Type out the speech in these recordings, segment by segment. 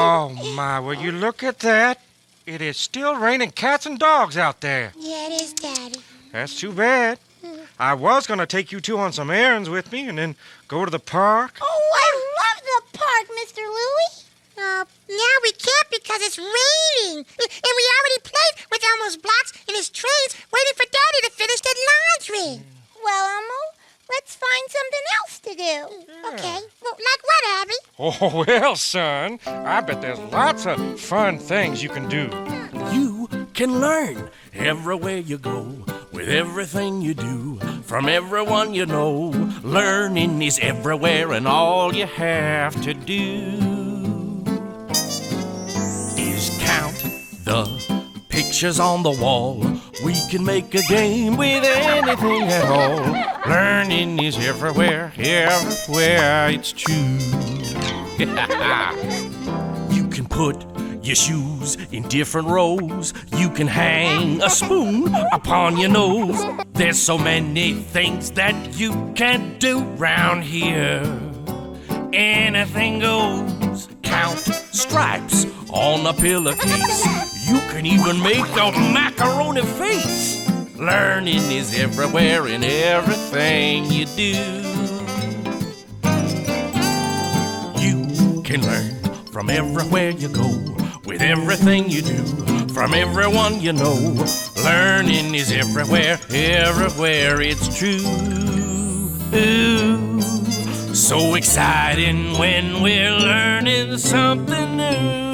Oh, my, will you look at that? It is still raining cats and dogs out there. Yeah, it is, Daddy. That's too bad. I was going to take you two on some errands with me and then go to the park. Oh, I love the park, Mr. Louie. Now we can't because it's raining. And we already played with Elmo's blocks in his trains waiting for Daddy to finish the laundry. Well, Elmo, let's find something else to do. Yeah. Okay. Well, like what, Abby? Oh, well, son, I bet there's lots of fun things you can do. You can learn everywhere you go, with everything you do, from everyone you know. Learning is everywhere, and all you have to do is count the pictures on the wall. We can make a game with anything at all. Learning is everywhere, everywhere, it's true. You can put your shoes in different rows. You can hang a spoon upon your nose. There's so many things that you can't do round here. Anything goes. Count stripes on a pillowcase. You can even make a macaroni face. Learning is everywhere in everything you do. You can learn from everywhere you go, with everything you do, from everyone you know. Learning is everywhere, everywhere, it's true. Ooh, so exciting when we're learning something new.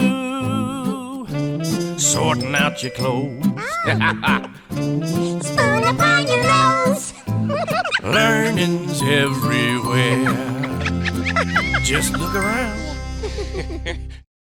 Sorting out your clothes. Spoon upon your nose. Learning's everywhere. Just look around.